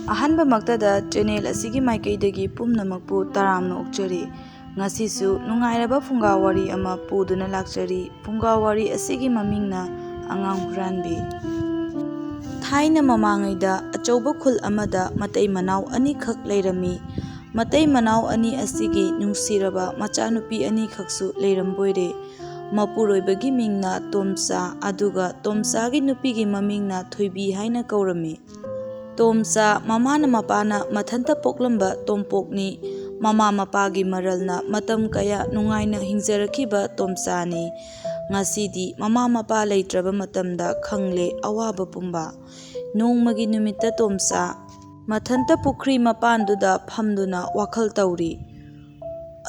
ꯑꯍꯥꯟꯕꯃꯛꯇꯗ channel ꯑꯁꯤꯒꯤ ꯃꯥꯏꯀꯩꯗꯒꯤ ꯄꯨꯝꯅꯃꯛꯄꯨ ꯇꯔꯥꯝꯅ ꯑꯣꯛꯆꯔꯤ꯫ ꯉꯁꯤꯁꯨ ꯅꯨꯡꯉꯥꯏꯔꯕ ꯐꯨꯡꯒꯥꯋꯥꯔꯤ ꯑꯃ ꯄꯨꯗꯨꯅ ꯂꯥꯛꯆꯔꯤ꯫ ꯐꯨꯡꯒꯥꯋꯥꯔꯤ ꯑꯁꯤꯒꯤ ꯃꯃꯤꯡꯅ ꯑꯉꯥꯡ ꯍꯨꯔꯥꯟꯕꯤ꯫ ꯊꯥꯏꯅ ꯃꯃꯥꯡꯉꯩꯗ ꯑꯆꯧꯕ ꯈꯨꯜ ꯑꯃꯗ ꯃꯇꯩ ꯃꯅꯥꯎ ꯑꯅꯤꯈꯛ ꯂꯩꯔꯝꯃꯤ꯫ ꯃꯇꯩ ꯃꯅꯥꯎ ꯑꯅꯤ ꯑꯁꯤꯒꯤ ꯅꯨꯡꯁꯤꯔꯕ ꯃꯆꯥꯅꯨꯄꯤ ꯑꯅꯤꯈꯛꯁꯨ ꯂꯩꯔꯝꯕꯣꯏꯔꯦ꯫ ꯃꯄꯨꯔꯣꯏꯕꯒꯤ ꯃꯤꯡꯅ ꯇꯣꯝꯆꯥ ꯑꯗꯨꯒ ꯇꯣꯝꯆꯥꯒꯤ ꯅꯨꯄꯤꯒꯤ ꯃꯃꯤꯡꯅ ꯊꯣꯏꯕꯤ ꯍꯥꯏꯅ ꯀꯧꯔꯝꯃꯤ꯫ ꯇꯣꯝꯆꯥ ꯃꯃꯥꯅ ꯃꯄꯥꯅ ꯃꯊꯟꯇ ꯄꯣꯛꯂꯝꯕ ꯇꯣꯝꯄꯣꯛꯅꯤ꯫ ꯃꯃꯥ ꯃꯄꯥꯒꯤ ꯃꯔꯜꯅ ꯃꯇꯝ ꯀꯌꯥ ꯅꯨꯡꯉꯥꯏꯅ ꯍꯤꯡꯖꯔꯛꯈꯤꯕ ꯇꯣꯝꯆꯥꯅꯤ꯫ ꯉꯁꯤꯗꯤ ꯃꯃꯥ ꯃꯄꯥ ꯂꯩꯇ꯭ꯔꯕ ꯃꯇꯝꯗ ꯈꯪꯂꯦ ꯑꯋꯥꯕ ꯄꯨꯝꯕ꯫ ꯅꯣꯡꯃꯒꯤ ꯅꯨꯃꯤꯠꯇ ꯇꯣꯝꯆꯥ ꯃꯊꯟꯇ ꯄꯨꯈ꯭ꯔꯤ ꯃꯄꯥꯟꯗꯨꯗ ꯐꯝꯗꯨꯅ ꯋꯥꯈꯜ ꯇꯧꯔꯤ꯫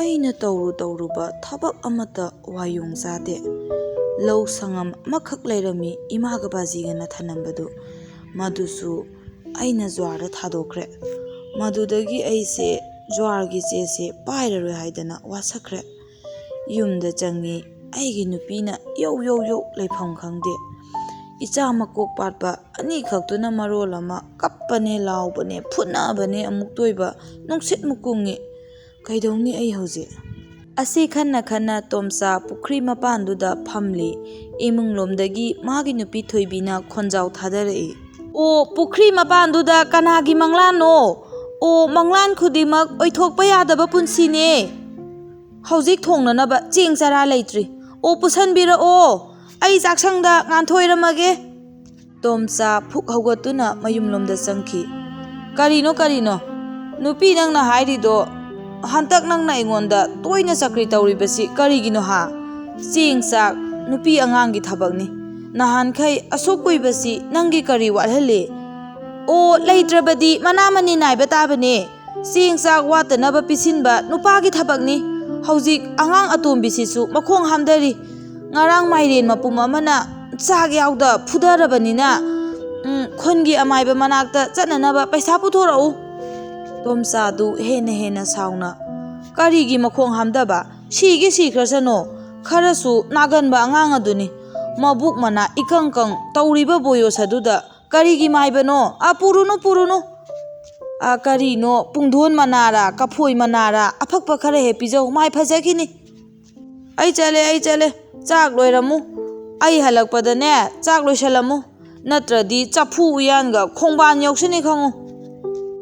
ꯑꯩꯅ ꯇꯧꯔꯨꯕ ꯊꯕꯛ ꯑꯃꯠꯇ ꯋꯥꯌꯣꯡ ꯆꯥꯗꯦ꯫ ꯂꯧ ꯁꯪꯉꯝ ꯑꯃꯈꯛ ꯂꯩꯔꯝꯃꯤ ꯏꯃꯥꯒ ꯕꯥꯖꯤꯒꯅ ꯊꯅꯝꯕꯗꯨ, ꯃꯗꯨꯁꯨ ꯑꯩꯅ ꯖ꯭ꯋꯥꯔꯗ ꯊꯥꯗꯣꯛꯈ꯭ꯔꯦ꯫ ꯃꯗꯨꯗꯒꯤ ꯑꯩꯁꯦ ꯖ꯭ꯋꯥꯔꯒꯤ ꯆꯦꯁꯦ ꯄꯥꯏꯔꯔꯣꯏ ꯍꯥꯏꯗꯅ ꯋꯥꯁꯛꯈ꯭ꯔꯦ꯫ ꯌꯨꯝꯗ ꯆꯪꯉꯤ, ꯑꯩꯒꯤ ꯅꯨꯄꯤꯅ ꯌꯧ ꯌꯧ ꯌꯧ ꯂꯩꯐꯝ ꯈꯪꯗꯦ꯫ ꯏꯆꯥ ꯃꯀꯣꯛ ꯄꯥꯠꯄ ꯑꯅꯤꯈꯛꯇꯨꯅ ꯃꯔꯣꯜ ꯑꯃ ꯀꯞꯄꯅꯦ ꯂꯥꯎꯕꯅꯦ ꯐꯨꯅꯕꯅꯦ ꯑꯃꯨꯛ ꯇꯣꯏꯕ ꯅꯨꯡꯁꯤꯠꯃꯨꯛ ꯀꯨꯡꯉꯤ꯫ ꯀꯩꯗꯧꯅꯤ ꯑꯩ ꯍꯧꯖꯤꯛ? ꯑꯁꯤ ꯈꯟꯅ ꯈꯟꯅ ꯇꯣꯝꯆꯥ ꯄꯨꯈ꯭ꯔꯤ ꯃꯄꯥꯟꯗꯨꯗ ꯐꯝꯂꯤ꯫ ꯏꯃꯨꯡꯂꯣꯝꯗꯒꯤ ꯃꯥꯒꯤ ꯅꯨꯄꯤ ꯊꯣꯏꯕꯤꯅ ꯈꯣꯟꯖꯥꯎ ꯊꯥꯗꯔꯛꯏ꯫ "ꯑꯣ, ꯄꯨꯈ꯭ꯔꯤ ꯃꯄꯥꯟꯗꯨꯗ ꯀꯅꯥꯒꯤ ꯃꯪꯂꯥꯟꯅꯣ? ꯑꯣ, ꯃꯪꯂꯥꯟ ꯈꯨꯗꯤꯡꯃꯛ ꯑꯣꯏꯊꯣꯛꯄ ꯌꯥꯗꯕ ꯄꯨꯟꯁꯤꯅꯦ꯫ ꯍꯧꯖꯤꯛ ꯊꯣꯡꯅꯅꯕ ꯆꯦꯡ ꯆꯔꯥ ꯂꯩꯇ꯭ꯔꯤ꯫ ꯑꯣ, ꯄꯨꯁꯟꯕꯤꯔꯛꯑꯣ, ꯑꯩ ꯆꯥꯛꯁꯪꯗ ꯉꯥꯟꯊꯣꯏꯔꯝꯃꯒꯦ꯫" ꯇꯣꯝꯆꯥ ꯐꯨꯛ ꯍꯧꯒꯠꯇꯨꯅ ꯃꯌꯨꯝꯂꯣꯝꯗ ꯆꯪꯈꯤ꯫ "ꯀꯔꯤꯅꯣ? ꯅꯨꯄꯤ ꯅꯪꯅ ꯍꯥꯏꯔꯤꯗꯣ ꯍꯟꯇꯛ ꯅꯪꯅ ꯑꯩꯉꯣꯟꯗ ꯇꯣꯏꯅ ꯆꯀ꯭ꯔꯤ ꯇꯧꯔꯤꯕꯁꯤ ꯀꯔꯤꯒꯤꯅꯣ ꯍꯥ? ꯆꯦꯡ ꯆꯥꯛ ꯅꯨꯄꯤ ꯑꯉꯥꯡꯒꯤ ꯊꯕꯛꯅꯤ꯫ ꯅꯍꯥꯟꯈꯩ ꯑꯁꯨꯛ ꯀꯨꯏꯕꯁꯤ ꯅꯪꯒꯤ ꯀꯔꯤ ꯋꯥꯠꯍꯜꯂꯤ? ꯑꯣ, ꯂꯩꯇ꯭ꯔꯕꯗꯤ ꯃꯅꯥ ꯃꯅꯤ ꯅꯥꯏꯕ ꯇꯥꯕꯅꯦ꯫ ꯆꯦꯡ ꯆꯥꯛ ꯋꯥꯠꯇꯅꯕ ꯄꯤꯁꯤꯟꯕ ꯅꯨꯄꯥꯒꯤ ꯊꯕꯛꯅꯤ꯫ ꯍꯧꯖꯤꯛ ꯑꯉꯥꯡ ꯑꯇꯣꯝꯕꯤꯁꯤꯁꯨ ꯃꯈꯣꯡ ꯍꯥꯝꯗꯔꯤ꯫ ꯉꯔꯥꯡ ꯃꯥꯏꯔꯦꯟ ꯃꯄꯨꯝ ꯑꯃꯅ ꯆꯥꯛ ꯌꯥꯎꯗ ꯐꯨꯗꯔꯕꯅꯤꯅ ꯈꯨꯟꯒꯤ ꯑꯃꯥꯏꯕ ꯃꯅꯥꯛꯇ ꯆꯠꯅꯅꯕ ꯄꯩꯁా ꯄꯨꯊꯣꯔꯛꯎ." ꯇꯣꯝꯆꯥꯗꯨ ꯍꯦꯟꯅ ꯁꯥꯎꯅ, "ꯀꯔꯤꯒꯤ ꯃꯈꯣꯡ ꯍꯥꯝꯗꯕ? ꯁꯤꯈ꯭ꯔꯁꯅꯣ꯫ ꯈꯔꯁꯨ ꯅꯥꯒꯟꯕ ꯑꯉꯥꯡ ꯑꯗꯨꯅꯤ꯫ ꯃꯕꯨꯛ ꯃꯅꯥ ꯏꯀꯪ ꯀꯪ ꯇꯧꯔꯤꯕ ꯕꯣꯌꯣꯁ ꯑꯗꯨꯗ ꯀꯔꯤꯒꯤ ꯃꯥꯏꯕꯅꯣ? ꯄꯨꯔꯨꯅꯨ. ꯀꯔꯤꯅꯣ, ꯄꯨꯡꯗꯣꯟ ꯃꯅꯥꯔꯥ ꯀꯐꯣꯏ ꯃꯅꯥꯔꯥ ꯑꯐꯛꯄ ꯈꯔ ꯍꯦꯛ ꯄꯤꯖꯧ, ꯃꯥꯏ ꯐꯖꯈꯤꯅꯤ." "ꯑꯩ ꯆꯠꯂꯦ. ꯆꯥꯛ ꯂꯣꯏꯔꯝꯃꯨ. ꯑꯩ ꯍꯜꯂꯛꯄꯗꯅꯦ ꯆꯥꯛ ꯂꯣꯏꯁꯜꯂꯝꯃꯨ, ꯅꯠꯇ꯭ꯔꯗꯤ ꯆꯐꯨ ꯎꯌꯥꯟꯒ ꯈꯣꯡꯕꯥꯟ ꯌꯧꯁꯅꯤ ꯈꯪꯉꯨ꯫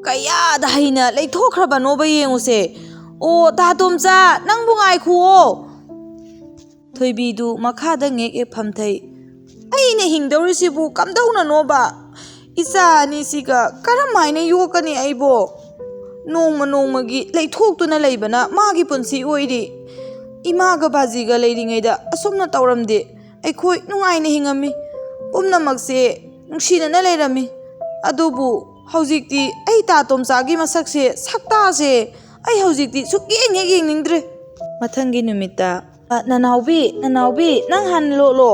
ꯀꯌꯥꯗ ꯍꯩꯅ ꯂꯩꯊꯣꯛꯈ꯭ꯔꯕꯅꯣꯕ ꯌꯦꯡꯉꯨꯁꯦ꯫ ꯑꯣ, ꯇꯥ ꯇꯣꯝꯆꯥ, ꯅꯪꯕꯨ ꯉꯥꯏꯈꯨꯑꯣ." ꯊꯣꯏꯕꯤꯗꯨ ꯃꯈꯥꯗ ꯉꯦꯛ ꯐꯝꯊꯩ꯫ "ꯑꯩꯅ ꯍꯤꯡꯗꯧꯔꯤꯁꯤꯕꯨ ꯀꯝꯗꯧꯅꯅꯣꯕ? ꯏꯆꯥ ꯑꯅꯤꯁꯤꯒ ꯀꯔꯝꯍꯥꯏꯅ ꯌꯣꯛꯀꯅꯤ ꯑꯩꯕꯣ? ꯅꯣꯡꯃꯒꯤ ꯂꯩꯊꯣꯛꯇꯨꯅ ꯂꯩꯕꯅ ꯃꯥꯒꯤ ꯄꯨꯟꯁꯤ ꯑꯣꯏꯔꯤ꯫ ꯏꯃꯥꯒ ꯕꯥꯖꯤꯒ ꯂꯩꯔꯤꯉꯩꯗ ꯑꯁꯨꯝꯅ ꯇꯧꯔꯝꯗꯦ꯫ ꯑꯩꯈꯣꯏ ꯅꯨꯡꯉꯥꯏꯅ ꯍꯤꯡꯉꯝꯃꯤ, ꯄꯨꯝꯅꯃꯛꯁꯦ ꯅꯨꯡꯁꯤꯅꯅ ꯂꯩꯔꯝꯃꯤ꯫ ꯑꯗꯨꯕꯨ ꯍꯧꯖꯤꯛꯇꯤ ꯑꯩ ꯇꯥ ꯇꯣꯝꯆꯥꯒꯤ ꯁꯛꯇꯥꯁꯦ ꯑꯩ ꯍꯧꯖꯤꯛꯇꯤ ꯁꯨꯛꯌꯦꯡ ꯍꯦꯛ ꯌꯦꯡꯅꯤꯡꯗ꯭ꯔꯦ." ꯃꯊꯪꯒꯤ ꯅꯨꯃꯤꯠꯇ, "ꯅꯅꯥꯎꯕꯤ, ꯅꯪ ꯍꯥꯟꯅ ꯂꯣꯠꯂꯣ."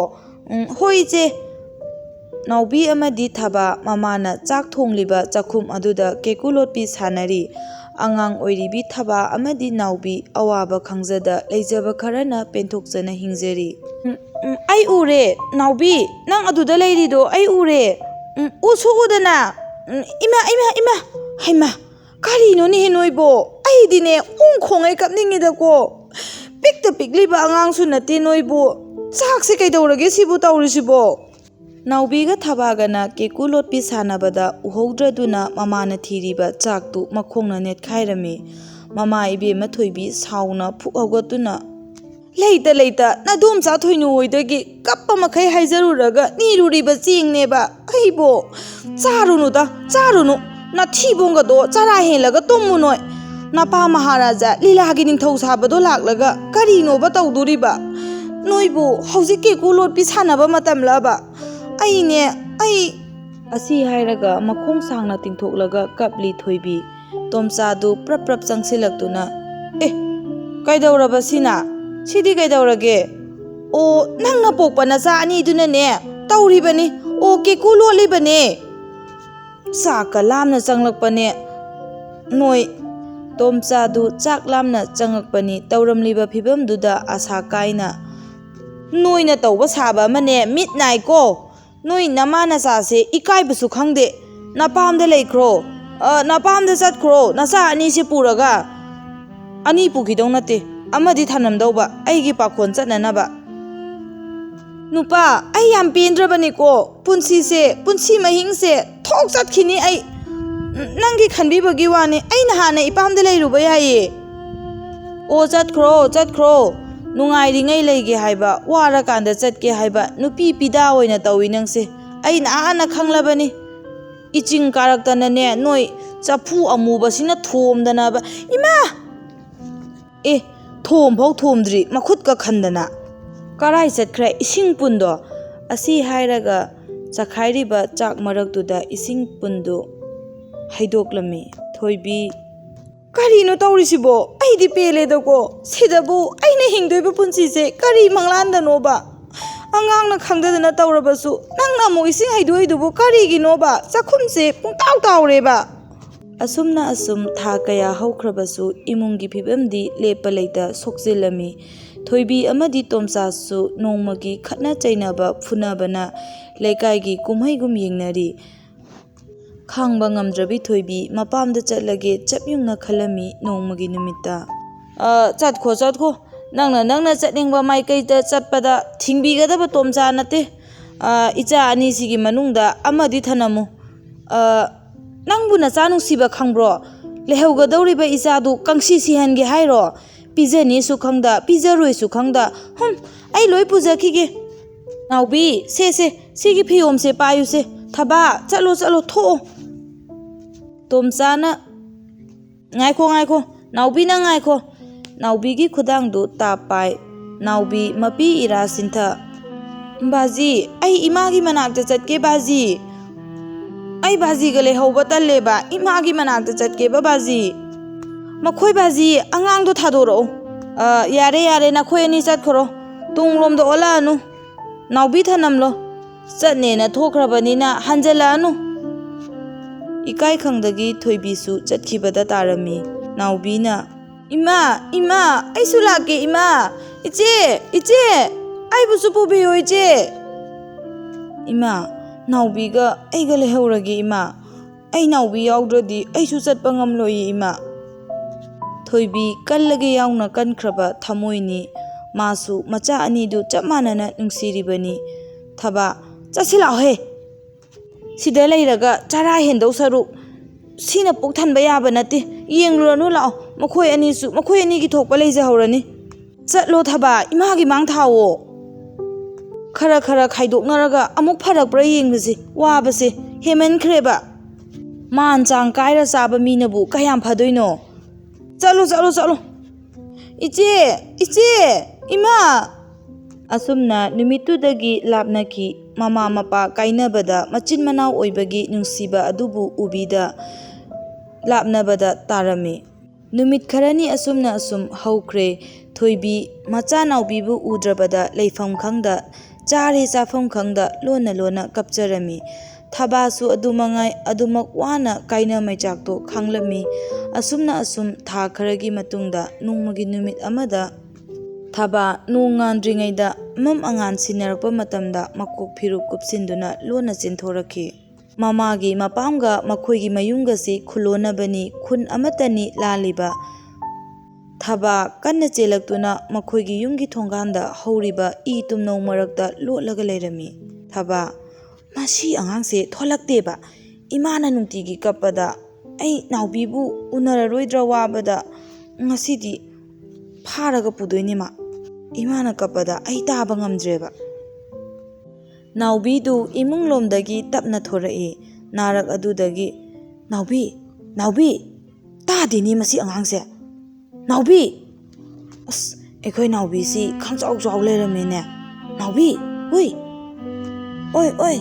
"ꯍꯣꯏ ꯏꯆꯦ." ꯅꯥꯎꯕꯤ ꯑꯃꯗꯤ ꯊꯕꯥ ꯃꯃꯥꯅ ꯆꯥꯛ ꯊꯣꯡꯂꯤꯕ ꯆꯥꯛꯈꯨꯝ ꯑꯗꯨꯗ ꯀꯦꯀꯨ ꯂꯣꯠꯄꯤ ꯁꯥꯟꯅꯔꯤ꯫ ꯑꯉꯥꯡ ꯑꯣꯏꯔꯤꯕꯤ ꯊꯕꯥ ꯑꯃꯗꯤ ꯅꯥꯎꯕꯤ ꯑꯋꯥꯕ ꯈꯪꯖꯗ ꯂꯩꯖꯕ ꯈꯔꯅ ꯄꯦꯟꯊꯣꯛꯆꯅ ꯍꯤꯡꯖꯔꯤ꯫ "ꯑꯩ ꯎꯔꯦ, ꯅꯥꯎꯕꯤ, ꯅꯪ ꯑꯗꯨꯗ ꯂꯩꯔꯤꯗꯣ ꯑꯩ ꯎꯔꯦ. ꯎꯁꯨ ꯎꯗꯅ. ꯏꯃꯥ. ꯍꯩꯃꯥ, ꯀꯔꯤꯅꯣꯅꯦꯍꯦ ꯅꯣꯏꯕꯣ? ꯑꯩꯗꯤꯅꯦ ꯈꯣꯡꯉꯩ ꯀꯞꯅꯤꯡꯉꯤꯗꯀꯣ. ꯄꯤꯛꯇ ꯄꯤꯛꯂꯤꯕ ꯑꯉꯥꯡꯁꯨ ꯅꯠꯇꯦ ꯅꯣꯏꯕꯨ. ꯆꯥꯛꯁꯦ ꯀꯩꯗꯧꯔꯒꯦ ꯁꯤꯕꯨ ꯇꯧꯔꯤꯁꯤꯕꯣ?" ꯅꯥꯎꯕꯤꯒ ꯊꯕꯥꯒꯅ ꯀꯦꯀꯨ ꯂꯣꯠꯄꯤ ꯁꯥꯟꯅꯕꯗ ꯎꯍꯧꯗ꯭ꯔꯗꯨꯅ ꯃꯃꯥꯅ ꯊꯤꯔꯤꯕ ꯆꯥꯛꯇꯨ ꯃꯈꯣꯡꯅ ꯅꯦꯠꯈꯥꯏꯔꯝꯃꯤ꯫ ꯃꯃꯥ ꯏꯕꯦꯝꯃ ꯊꯣꯏꯕꯤ ꯁꯥꯎꯅ ꯐꯨꯛ ꯍꯧꯒꯠꯇꯨꯅ, "ꯂꯩꯇ ꯅꯗꯣꯝꯆꯥ ꯊꯣꯏꯅꯨ ꯍꯣꯏꯗꯒꯤ ꯀꯞꯄ ꯃꯈꯩ ꯍꯥꯏꯖꯔꯨꯔꯒ ꯅꯤꯔꯨꯔꯤꯕ ꯆꯦꯡꯅꯦꯕ ꯑꯩꯕꯣ. ꯆꯥꯔꯨꯅꯨ. ꯅꯊꯤꯕꯣꯡꯒꯗꯣ ꯆꯔꯥ ꯍꯦꯜꯂꯒ ꯇꯨꯝꯃꯨ ꯅꯣꯏ. ꯅꯄꯥ ꯃꯍꯥꯔꯥꯖꯥ ꯂꯤꯂꯥꯒꯤ ꯅꯤꯡꯊꯧ ꯁꯥꯕꯗꯣ ꯂꯥꯛꯂꯒ ꯀꯔꯤꯅꯣꯕ ꯇꯧꯗꯣꯔꯤꯕ? ꯅꯣꯏꯕꯨ ꯍꯧꯖꯤꯛ ꯀꯦꯀꯨ ꯂꯣꯠꯄꯤ ꯁꯥꯟꯅꯕ ꯃꯇꯝꯂꯕ? ꯑꯩ." ꯑꯁꯤ ꯍꯥꯏꯔꯒ ꯃꯈꯣꯡ ꯁꯥꯡꯅ ꯇꯤꯡꯊꯣꯛꯂꯒ ꯀꯞꯂꯤ ꯊꯣꯏꯕꯤ꯫ ꯇꯣꯝꯆꯥꯗꯨ ꯄ꯭ꯔꯞ ꯆꯪꯁꯤꯜꯂꯛꯇꯨꯅ, "ꯀꯩꯗꯧꯔꯕ ꯁꯤꯅ? ꯁꯤꯗꯤ ꯀꯩꯗꯧꯔꯒꯦ?" "ꯑꯣ, ꯅꯪꯅ ꯄꯣꯛꯄ ꯅꯆꯥ ꯑꯅꯤꯗꯨꯅꯅꯦ ꯇꯧꯔꯤꯕꯅꯤ. ꯑꯣ, ꯀꯦꯀꯨ ꯂꯣꯠꯂꯤꯕꯅꯦ. ꯆꯥꯛꯀ ꯂꯥꯝꯅ ꯆꯪꯂꯛꯄꯅꯦ ꯅꯣꯏ." ꯇꯣꯝꯆꯥꯗꯨ ꯆꯥꯛ ꯂꯥꯝꯅ ꯆꯪꯉꯛꯄꯅꯤ ꯇꯧꯔꯝꯂꯤꯕ ꯐꯤꯚꯝꯗꯨꯗ ꯑꯁꯥ ꯀꯥꯏꯅ, "ꯅꯣꯏꯅ ꯇꯧꯕ ꯁꯥꯕ ꯑꯃꯅꯦ ꯃꯤꯠ ꯅꯥꯏꯀꯣ. ꯅꯣꯏ ꯅꯃꯥ ꯅꯆꯥꯁꯦ ꯏꯀꯥꯏꯕꯁꯨ ꯈꯪꯗꯦ. ꯅꯄꯥꯝꯗ ꯂꯩꯈ꯭ꯔꯣ. ꯅꯄꯥꯝꯗ ꯆꯠꯈ꯭ꯔꯣ ꯅꯆꯥ ꯑꯅꯤꯁꯦ ꯄꯨꯔꯒ ꯑꯅꯤ ꯄꯨꯈꯤꯗꯧ ꯅꯠꯇꯦ ꯑꯃꯗꯤ ꯊꯅꯝꯗꯧꯕ ꯑꯩꯒꯤ ꯄꯥꯈꯣꯟ ꯆꯠꯅꯅꯕ ꯅꯨꯄꯥ ꯑꯩ ꯌꯥꯝ ꯄꯦꯟꯗ꯭ꯔꯕꯅꯤꯀꯣ ꯄꯨꯟꯁꯤ ꯃꯍꯤꯡꯁꯦ ꯊꯣꯛ ꯆꯠꯈꯤꯅꯤ ꯑꯩ ꯅꯪꯒꯤ ꯈꯟꯕꯤꯕꯒꯤ ꯋꯥꯅꯤ ꯑꯩꯅ ꯍꯥꯟꯅ ꯏꯄꯥꯝꯗ ꯂꯩꯔꯨꯕ ꯌꯥꯏꯌꯦ ꯑꯣ ꯆꯠꯈ꯭ꯔꯣ ꯅꯨꯡꯉꯥꯏꯔꯤꯉꯩ ꯂꯩꯒꯦ ꯍꯥꯏꯕ ꯋꯥꯔꯀꯥꯟꯗ ꯆꯠꯀꯦ ꯍꯥꯏꯕ ꯅꯨꯄꯤ ꯄꯤꯗꯥ ꯑꯣꯏꯅ ꯇꯧꯏ ꯅꯪꯁꯦ ꯑꯩ ꯅꯍꯥꯟꯅ ꯈꯪꯂꯕꯅꯤ ꯏꯆꯤꯡ ꯀꯥꯔꯛꯇꯅꯅꯦ ꯅꯣꯏ ꯆꯐꯨ ꯑꯃꯨꯕꯁꯤꯅ ꯊꯣꯝꯗꯅꯕ ꯏꯃꯥ ꯊꯣꯝꯐꯥꯎ ꯊꯣꯝꯗ꯭ꯔꯤ ꯃꯈꯨꯠꯀ ꯈꯟꯗꯅ ꯀꯔꯥꯏ ꯆꯠꯈ꯭ꯔꯦ ꯏꯁꯤꯡ ꯄꯨꯟꯗꯣ ꯑꯁꯤ ꯍꯥꯏꯔꯒ ꯆꯈꯥꯏꯔꯤꯕ ꯆꯥꯛ ꯃꯔꯛꯇꯨꯗ ꯏꯁꯤꯡ ꯄꯨꯟꯗꯨ ꯍꯩꯗꯣꯛꯂꯝꯃꯤ ꯊꯣꯏꯕꯤ ꯀꯔꯤꯅꯣ ꯇꯧꯔꯤꯁꯤꯕꯣ ꯑꯩꯗꯤ ꯄꯦꯜꯂꯦꯗꯀꯣ ꯁꯤꯗꯕꯨ ꯑꯩꯅ ꯍꯤꯡꯗꯣꯏꯕ ꯄꯨꯟꯁꯤꯁꯦ ꯀꯔꯤ ꯃꯪꯂꯥꯟꯗꯅꯣꯕ ꯑꯉꯥꯡꯅ ꯈꯪꯗꯗꯅ ꯇꯧꯔꯕꯁꯨ ꯅꯪꯅ ꯑꯃꯨꯛ ꯏꯁꯤꯡ ꯍꯩꯗꯣꯛꯏꯗꯨꯕꯨ ꯀꯔꯤꯒꯤꯅꯣꯕ ꯆꯥꯛꯈꯨꯝꯁꯦ ꯄꯨꯡꯇꯥꯎ ꯇꯥꯎꯔꯦꯕ ꯑꯁꯨꯝꯅ ꯊꯥ ꯀꯌꯥ ꯍꯧꯈ꯭ꯔꯕꯁꯨ ꯏꯃꯨꯡꯒꯤ ꯐꯤꯕꯝꯗꯤ ꯂꯦꯞꯄ ꯂꯩꯇ ꯁꯣꯛꯆꯤꯜꯂꯝꯃꯤ ꯊꯣꯏꯕꯤ ꯑꯃꯗꯤ ꯇꯣꯝꯆꯥꯁꯨ ꯅꯣꯡꯃꯒꯤ ꯈꯠꯅ ꯆꯩꯅꯕ ꯐꯨꯅꯕꯅ ꯂꯩꯀꯥꯏꯒꯤ ꯀꯨꯝꯍꯩꯒꯨꯝ ꯌꯦꯡꯅꯔꯤ ꯈꯥꯡꯕ ꯉꯝꯗ꯭ꯔꯕꯤ ꯊꯣꯏꯕꯤ ꯃꯄꯥꯝꯗ ꯆꯠꯂꯒꯦ ꯆꯞ ꯌꯨꯡꯅ ꯈꯜꯂꯝꯃꯤ ꯅꯣꯡꯃꯒꯤ ꯅꯨꯃꯤꯠꯇ ꯆꯠꯈꯣ ꯅꯪꯅ ꯆꯠꯅꯤꯡꯕ ꯃꯥꯏꯀꯩꯗ ꯆꯠꯄꯗ ꯊꯤꯡꯕꯤꯒꯗꯕ ꯇꯣꯝꯆꯥ ꯅꯠꯇꯦ ꯏꯆꯥ ꯑꯅꯤꯁꯤꯒꯤ ꯃꯅꯨꯡꯗ ꯑꯃꯗꯤ ꯊꯅꯝꯃꯨ ꯅꯪꯕꯨ ꯅꯆꯥ ꯅꯨꯡꯁꯤꯕ ꯈꯪꯕ꯭ꯔോ ꯂꯩꯍꯧꯒꯗꯧꯔꯤꯕ ꯏꯆꯥꯗꯨ ꯀꯪꯁꯤ ꯁꯤꯍꯟꯒꯦ ꯍꯥꯏꯔꯣ ꯄꯤꯖꯅꯤꯁꯨ ꯈꯪꯗ ꯄꯤꯖꯔꯣꯏꯁꯨ ꯈꯪꯗ ꯑꯩ ꯂꯣꯏ ꯄꯨꯖꯈꯤꯒꯦ ꯅꯥꯎꯕꯤ ꯁꯤꯒꯤ ꯐꯤꯌꯣꯝꯁꯦ ꯄꯥꯏꯌꯨꯁꯦ ꯊꯕꯥ ꯆꯠꯂꯣ ꯊꯣꯛꯑꯣ ꯇꯣꯝꯆꯥꯅ ꯉꯥꯏꯈꯣ ꯅꯥꯎꯕꯤꯅ ꯉꯥꯏꯈꯣ ꯅꯥꯎꯕꯤꯒꯤ ꯈꯨꯗꯥꯡꯗꯨ ꯇꯥꯞ ꯄꯥꯏ ꯅꯥꯎꯕꯤ ꯃꯄꯤ ꯏꯔꯥ ꯁꯤꯟꯊ ꯕꯥꯖꯤ ꯑꯩ ꯏꯃꯥꯒꯤ ꯃꯅꯥꯛꯇ ꯆꯠꯀꯦ ꯕꯥꯖꯤ ꯑꯩ ꯕꯥꯖꯤꯒ ꯂꯩꯍꯧꯕ ꯇꯜꯂꯦꯕ ꯏꯃꯥꯒꯤ ꯃꯅꯥꯛꯇ ꯆꯠꯀꯦꯕ ꯕꯥꯖꯤ ꯃꯈꯣꯏ ꯕꯥꯖꯤ ꯑꯉꯥꯡꯗꯣ ꯊꯥꯗꯣꯔꯛꯑꯣ ꯌꯥꯔꯦ ꯅꯈꯣꯏ ꯑꯅꯤ ꯆꯠꯈ꯭ꯔꯣ ꯇꯨꯡꯂꯣꯝꯗ ꯑꯣꯜꯂꯛꯑꯅꯨ ꯅꯥꯎꯕꯤ ꯊꯅꯝꯂꯣ ꯆꯠꯅꯦꯅ ꯊꯣꯛꯈ꯭ꯔꯕꯅꯤꯅ ꯍꯟꯖꯜꯂꯛꯑꯅꯨ ꯏꯀꯥꯏ ꯈꯪꯗꯒꯤ ꯊꯣꯏꯕꯤꯁꯨ ꯆꯠꯈꯤꯕꯗ ꯇꯥꯔꯝꯃꯤ ꯅꯥꯎꯕꯤꯅ ꯏꯃꯥ ꯑꯩꯁꯨ ꯂꯥꯛꯀꯦ ꯏꯃꯥ ꯏꯆꯦ ꯑꯩꯕꯨꯁꯨ ꯄꯨꯕꯤꯌꯨ ꯏꯆꯦ ꯏꯃꯥ ꯅꯥꯎꯕꯤꯒ ꯑꯩꯒ ꯂꯩꯍꯧꯔꯒꯦ ꯏꯃꯥ ꯑꯩ ꯅꯥꯎꯕꯤ ꯌꯥꯎꯗ꯭ꯔꯗꯤ ꯑꯩꯁꯨ ꯆꯠꯄ ꯉꯝꯂꯣꯏꯌꯦ ꯏꯃꯥ ꯊꯣꯏꯕꯤ ꯀꯜꯂꯒꯦ ꯌꯥꯎꯅ ꯀꯟꯈ꯭ꯔꯕ ꯊꯃꯣꯏꯅꯤ ꯃꯥꯁꯨ ꯃꯆꯥ ꯑꯅꯤꯗꯨ ꯆꯞ ꯃꯥꯟꯅꯅ ꯅꯨꯡꯁꯤꯔꯤꯕꯅꯤ ꯊꯕꯥ ꯆꯠꯁꯤ ꯂꯥꯛꯑꯣꯍꯦ ꯁꯤꯗ ꯂꯩꯔꯒ ꯆꯔꯥ ꯍꯦꯟꯗꯧ ꯁꯔꯨꯛ ꯁꯤꯅ ꯄꯨꯛ ꯊꯟꯕ ꯌꯥꯕ ꯅꯠꯇꯦ ꯌꯦꯡꯂꯨꯔꯅꯨ ꯂꯥꯛꯑꯣ ꯃꯈꯣꯏ ꯑꯅꯤꯒꯤ ꯊꯣꯛꯄ ꯂꯩꯖꯍꯧꯔꯅꯤ ꯆꯠꯂꯣ ꯊꯕꯥ ꯏꯃꯥꯒꯤ ꯃꯥꯡ ꯊꯥꯋꯣ ꯈꯔ ꯈꯥꯏꯗꯣꯛꯅꯔꯒ ꯑꯃꯨꯛ ꯐꯔꯛꯄ꯭ꯔꯥ ꯌꯦꯡꯕꯁꯤ ꯋꯥꯕꯁꯦ ꯍꯦꯃꯟꯈ꯭ꯔꯦꯕ ꯃꯥꯟ ꯆꯥꯡ ꯀꯥꯏꯔ ꯆꯥꯕ ꯃꯤꯅꯕꯨ ꯀꯌꯥꯝ ꯐꯗꯣꯏꯅꯣ ꯆꯠꯂꯣ ꯏꯆꯦ ꯏꯃꯥ ꯑꯁꯨꯝꯅ ꯅꯨꯃꯤꯠꯇꯨꯗꯒꯤ ꯂꯥꯞꯅꯈꯤ ꯃꯃꯥ ꯃꯄꯥ ꯀꯥꯏꯅꯕꯗ ꯃꯆꯤꯟ ꯃꯅꯥꯎ ꯑꯣꯏꯕꯒꯤ ꯅꯨꯡꯁꯤꯕ ꯑꯗꯨꯕꯨ ꯎꯕꯤꯗ ꯂꯥꯞꯅꯕꯗ ꯇꯥꯔꯝꯃꯤ ꯅꯨꯃꯤꯠ ꯈꯔꯅꯤ ꯑꯁꯨꯝ ꯍꯧꯈ꯭ꯔꯦ ꯊꯣꯏꯕꯤ ꯃꯆꯥ ꯅꯥꯎꯕꯤꯕꯨ ꯎꯗ꯭ꯔꯕꯗ ꯂꯩꯐꯝ ꯈꯪꯗ ꯆꯥꯔꯦ ꯆꯥꯐꯝ ꯈꯪꯗ ꯂꯣꯟꯅ ꯀꯞꯆꯔꯝꯃꯤ ꯊꯕꯥꯁꯨ ꯑꯗꯨꯃꯉꯥꯏ ꯑꯗꯨꯃꯛ ꯋꯥꯅ ꯀꯥꯏꯅ ꯃꯩꯆꯥꯛꯇꯣ ꯈꯥꯡꯂꯝꯃꯤ ꯑꯁꯨꯝ ꯊꯥ ꯈꯔꯒꯤ ꯃꯇꯨꯡꯗ ꯅꯣꯡꯃꯒꯤ ꯅꯨꯃꯤꯠ ꯑꯃꯗ ꯊꯕꯥ ꯅꯣꯡ ꯉꯥꯟꯗ꯭ꯔꯤꯉꯩꯗ ꯑꯉꯥꯟ ꯁꯤꯟꯅꯔꯛꯄ ꯃꯇꯝꯗ ꯃꯀꯣꯛ ꯐꯤꯔꯨꯞ ꯀꯨꯞꯁꯤꯟꯗꯨꯅ ꯂꯣꯟꯅ ꯆꯦꯟꯊꯣꯔꯛꯈꯤ ꯃꯃꯥꯒꯤ ꯃꯄꯥꯝꯒ ꯃꯈꯣꯏꯒꯤ ꯃꯌꯨꯝꯒꯁꯤ ꯈꯨꯜꯂꯣꯟꯅꯕꯅꯤ ꯈꯨꯟ ꯑꯃꯠꯇꯅꯤ ꯂꯥꯜꯂꯤꯕ ꯊꯕꯥ ꯀꯟꯅ ꯆꯦꯜꯂꯛꯇꯨꯅ ꯃꯈꯣꯏꯒꯤ ꯌꯨꯝꯒꯤ ꯊꯣꯡꯒꯥꯟꯗ ꯍꯧꯔꯤꯕ ꯏ ꯇꯨꯝꯅꯧ ꯃꯔꯛꯇ ꯂꯣꯠꯂꯒ ꯂꯩꯔꯝꯃꯤ ꯊꯕꯥ ꯃꯁꯤ ꯑꯉꯥꯡꯁꯦ ꯊꯣꯂꯛꯇꯦꯕ ꯏꯃꯥꯅ ꯅꯨꯡꯇꯤꯒꯤ ꯀꯞꯄꯗ ꯑꯩ ꯅꯥꯎꯕꯤꯕꯨ ꯎꯅꯔꯔꯣꯏꯗ꯭ꯔꯥ ꯋꯥꯕꯗ ꯉꯁꯤꯗꯤ ꯐꯥꯔꯒ ꯄꯨꯗꯣꯏꯅꯦ ꯏꯃꯥꯅ ꯀꯞꯄꯗ ꯑꯩ ꯇꯥꯕ ꯉꯝꯗ꯭ꯔꯦꯕ ꯅꯥꯎꯕꯤꯗꯨ ꯏꯃꯨꯡꯂꯣꯝꯗꯒꯤ ꯇꯞꯅ ꯊꯣꯔꯛꯏ ꯅꯥꯔꯛ ꯑꯗꯨꯗꯒꯤ ꯅꯥꯎꯕꯤ ꯇꯥꯗꯦꯅꯦ ꯃꯁꯤ ꯑꯉꯥꯡꯁꯦ ꯅꯥꯎꯕꯤ ꯑꯩꯈꯣꯏ ꯅꯥꯎꯕꯤꯁꯤ ꯈꯪꯆꯥꯎ ꯂꯩꯔꯝꯃꯦꯅꯦ ꯅꯥꯎꯕꯤ ꯍꯨꯏ ꯑꯣꯏ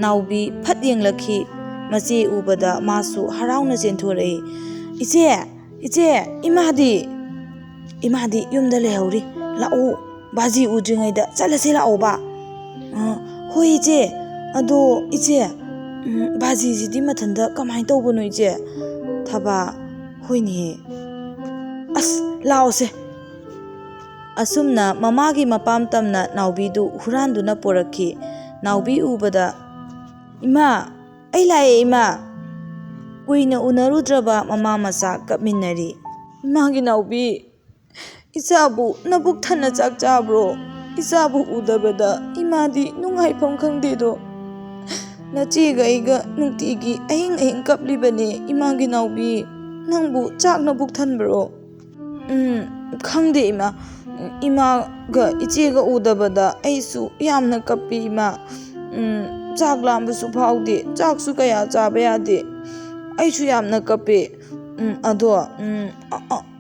ꯅꯥꯎꯕꯤ ꯐꯠ ꯌꯦꯡꯂꯛꯈꯤ ꯃꯆꯦ ꯎꯕꯗ ꯃꯥꯁꯨ ꯍꯔꯥꯎꯅ ꯆꯦꯟꯊꯣꯔꯛꯏ ꯏꯆꯦ ꯏꯃꯥꯗꯤ ꯌꯨꯝꯗ ꯂꯩꯍꯧꯔꯤ ꯂꯥꯛꯑꯣ ꯕꯥꯖꯤ ꯎꯗ꯭ꯔꯤꯉꯩꯗ ꯆꯠꯂꯁꯤ ꯂꯥꯛꯑꯣꯕ ꯍꯣꯏ ꯏꯆꯦ ꯑꯗꯣ ꯏꯆꯦ ꯕꯥꯖꯤꯁꯤꯗꯤ ꯃꯊꯟꯇ ꯀꯃꯥꯏꯅ ꯇꯧꯕꯅꯣ ꯏꯆꯦ ꯊꯕꯥ ꯍꯣꯏꯅꯦꯍꯦ ꯂꯥꯛꯑꯣꯁꯦ ꯑꯁꯨꯝꯅ ꯃꯃꯥꯒꯤ ꯃꯄꯥꯝ ꯇꯝꯅ ꯅꯥꯎꯕꯤꯗꯨ ꯍꯨꯔꯥꯟꯗꯨꯅ ꯄꯣꯔꯛꯈꯤ ꯅꯥꯎꯕꯤ ꯎꯕꯗ ꯏꯃꯥ ꯑꯩ ꯂꯥꯛꯑꯦ ꯏꯃꯥ ꯀꯨꯏꯅ ꯎꯅꯔꯨꯗ꯭ꯔꯕ ꯃꯃꯥ ꯃꯆꯥ ꯀꯞꯃꯤꯟꯅꯔꯤ꯫ "ꯏꯃꯥꯒꯤ ꯅꯥꯎꯕꯤ, ꯏꯆꯥꯕꯨ ꯅꯕꯨꯛ ꯊꯟꯅ ꯆꯥꯛ ꯆꯥꯕ꯭ꯔꯣ? ꯏꯆꯥꯕꯨ ꯎꯗꯕꯗ ꯏꯃꯥꯗꯤ ꯅꯨꯡꯉꯥꯏꯐꯝ ꯈꯪꯗꯦꯗꯣ꯫ ꯅꯆꯦꯒ ꯑꯩꯒ ꯅꯨꯡꯇꯤꯒꯤ ꯑꯍꯤꯡ ꯑꯍꯤꯡ ꯀꯞꯂꯤꯕꯅꯦ ꯏꯃꯥꯒꯤ ꯅꯥꯎꯕꯤ꯫ ꯅꯪꯕꯨ ꯆꯥꯛ ꯅꯕꯨꯛ ꯊꯟꯕ꯭ꯔꯣ?" "ꯈꯪꯗꯦ ꯏꯃꯥ. ꯏꯃꯥꯒ ꯏꯆꯦꯒ ꯎꯗꯕꯗ ꯑꯩꯁꯨ ꯌꯥꯝꯅ ꯀꯞꯄꯤ ꯏꯃꯥ. ꯆꯥꯛ ꯂꯥꯝꯕꯁꯨ ꯐꯥꯎꯗꯦ, ꯆꯥꯛꯁꯨ ꯀꯌꯥ ꯆꯥꯕ ꯌꯥꯗꯦ. ꯑꯩꯁꯨ ꯌꯥꯝꯅ ꯀꯞꯄꯦ. ꯑꯗꯣ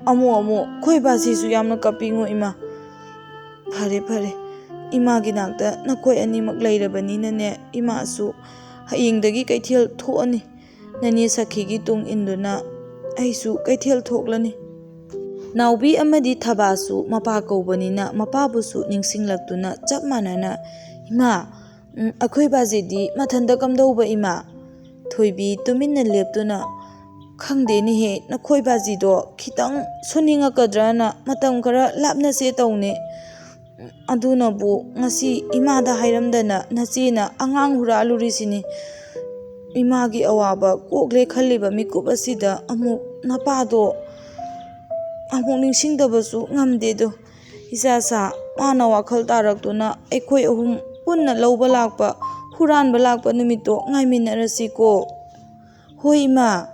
ꯑꯃꯨꯛ ꯑꯩꯈꯣꯏ ꯕꯥꯁꯤꯁꯨ ꯌꯥꯝꯅ ꯀꯞꯄꯤꯉꯣ ꯏꯃꯥ." "ꯐꯔꯦ ꯐꯔꯦ. ꯏꯃꯥꯒꯤ ꯅꯥꯛꯇ ꯅꯈꯣꯏ ꯑꯅꯤꯃꯛ ꯂꯩꯔꯕꯅꯤꯅꯅꯦ, ꯏꯃꯥꯁꯨ ꯍꯌꯦꯡꯗꯒꯤ ꯀꯩꯊꯦꯜ ꯊꯣꯛꯑꯅꯤ. ꯅꯅꯦ ꯁꯈꯤꯒꯤ ꯇꯨꯡ ꯏꯟꯗꯨꯅ ꯑꯩꯁꯨ ꯀꯩꯊꯦꯜ ꯊꯣꯛꯂꯅꯤ." ꯅꯥꯎꯕꯤ ꯑꯃꯗꯤ ꯊꯕꯥꯁꯨ ꯃꯄꯥ ꯀꯧꯕꯅꯤꯅ ꯃꯄꯥꯕꯨꯁꯨ ꯅꯤꯡꯁꯤꯡꯂꯛꯇꯨꯅ ꯆꯞ ꯃꯥꯟꯅꯅ, "ꯏꯃꯥ, ꯑꯩꯈꯣꯏ ꯕꯥꯖꯤꯗꯤ ꯃꯊꯟꯇ ꯀꯝꯗꯧꯕ ꯏꯃꯥ?" ꯊꯣꯏꯕꯤ ꯇꯨꯃꯤꯟꯅ ꯂꯦꯞꯇꯨꯅ, "ꯈꯪꯗꯦꯅꯦꯍꯦ, ꯅꯈꯣꯏ ꯕꯥꯖꯤꯗꯣ ꯈꯤꯇꯪ ꯁꯣꯟꯅꯤꯡꯉꯛꯀꯗ꯭ꯔꯅ ꯃꯇꯝ ꯈꯔ ꯂꯥꯞꯅꯁꯦ ꯇꯧꯅꯦ. ꯑꯗꯨꯅꯕꯨ ꯉꯁꯤ ꯏꯃꯥꯗ ꯍꯥꯏꯔꯝꯗꯅ ꯅꯆꯦꯅ ꯑꯉꯥꯡ ꯍꯨꯔꯥꯜꯂꯨꯔꯤꯁꯤꯅꯤ. ꯏꯃꯥꯒꯤ ꯑꯋꯥꯕ ꯀꯣꯛꯂꯦ ꯈꯜꯂꯤꯕ ꯃꯤꯀꯨꯞ ꯑꯁꯤꯗ ꯑꯃꯨꯛ ꯅꯄꯥꯗꯣ ꯑꯃꯨꯛ ꯅꯤꯡꯁꯤꯡꯗꯕꯁꯨ ꯉꯝꯗꯦꯗꯣ. ꯏꯆꯥꯁꯥ, ꯃꯥꯅ ꯋꯥꯈꯜ ꯇꯥꯔꯛꯇꯨꯅ ꯑꯩꯈꯣꯏ ꯑꯍꯨꯝ ꯄꯨꯟꯅ ꯂꯧꯕ ꯂꯥꯛꯄ, ꯍꯨꯔꯥꯟꯕ ꯂꯥꯛꯄ ꯅꯨꯃꯤꯠꯇꯣ ꯉꯥꯏꯃꯤꯟꯅꯔꯁꯤꯀꯣ." "ꯍꯣꯏ ꯏꯃꯥ."